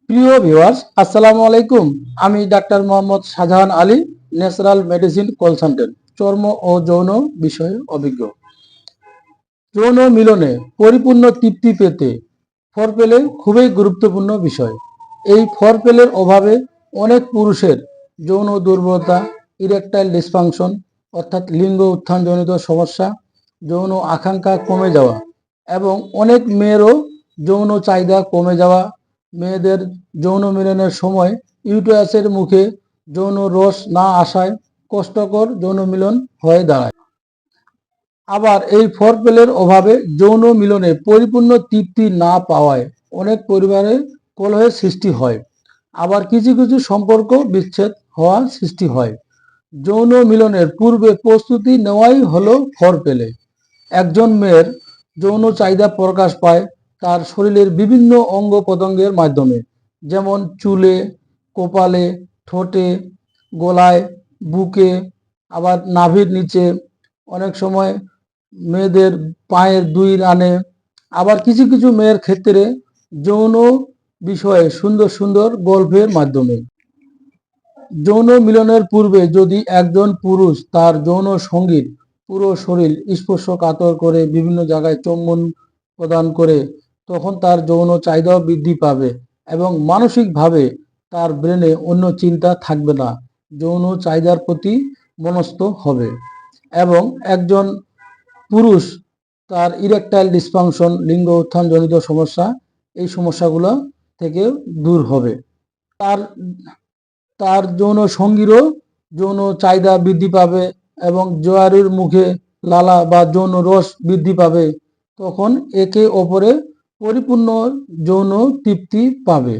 প্রিয় ভিউয়ার্স, আসসালামু আলাইকুম। আমি doctor Mohammad Shahjahan Ali, natural medicine consultant, চর্ম ও যৌন বিষয়ে অভিজ্ঞ। যৌন মিলনে পরিপূর্ণ তৃপ্তি পেতে ফরপ্লে খুবই গুরুত্বপূর্ণ বিষয়। এই ফরপ্লের অভাবে অনেক পুরুষের যৌন দুর্বলতা, ইরেকটাইল ডিসফাংশন অর্থাৎ লিঙ্গ উত্থানজনিত সমস্যা, যৌন আকাঙ্ক্ষা কমে যাওয়া এবং অনেক মেয়েরও যৌন চাহিদা কমে যাওয়া, মেয়েদের যৌন মিলনের সময় ইউটেরাসের মুখে যৌন রস না আসায় কষ্টকর যৌন মিলন হয়ে দাঁড়ায়। আবার এই ফরপ্লের অভাবে যৌন মিলনে পরিপূর্ণ তৃপ্তি না পাওয়ায় অনেক পরিবারে কলহের সৃষ্টি হয়। আবার কিছু কিছু সম্পর্ক বিচ্ছেদ হওয়ার সৃষ্টি হয়। যৌন মিলনের পূর্বে প্রস্তুতি নেওয়াই হলো ফরপ্লে। একজন মেয়ের যৌন চাহিদা প্রকাশ পায় তার শরীরের বিভিন্ন অঙ্গ প্রত্যঙ্গের মাধ্যমে, যেমন চুলে, কপালে, ঠোঁটে, গলায়, বুকে, আবার নাভির নিচে, অনেক সময় মেয়েদের পায়ের দুই রানে, আবার কিছু কিছু মেয়ের ক্ষেত্রে যৌন বিষয়ে সুন্দর সুন্দর গল্পের মাধ্যমে। যৌন মিলনের পূর্বে যদি একজন পুরুষ তার যৌন সঙ্গীর পুরো শরীর স্পর্শকাতর করে বিভিন্ন জায়গায় চুম্বন প্রদান করে, তখন তার যৌন চাহিদাও বৃদ্ধি পাবে এবং মানসিকভাবে তার ব্রেনে অন্য চিন্তা থাকবে না, যৌন চাহিদার প্রতি মনস্থ হবে এবং একজন পুরুষ তার ইরেকটাইল ডিসফাংশন, লিঙ্গ উত্থানজনিত সমস্যা, এই সমস্যাগুলো থেকে দূর হবে। তার তার যৌন সঙ্গীরও যৌন চাহিদা বৃদ্ধি পাবে এবং জোয়ারের মুখে লালা বা যৌন রস বৃদ্ধি পাবে। তখন একে অপরে পরিপূর্ণ যৌন তৃপ্তি পাবে।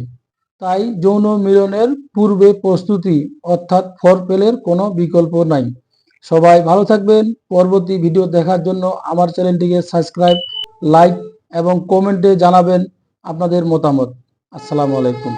তাই যৌন মিলনের পূর্বে প্রস্তুতি অর্থাৎ ফরপ্লের কোনো বিকল্প নাই। সবাই ভালো থাকবেন। পরবর্তী ভিডিও দেখার জন্য আমার চ্যানেলটিকে সাবস্ক্রাইব, লাইক এবং কমেন্টে জানাবেন আপনাদের মতামত। আসসালামু আলাইকুম।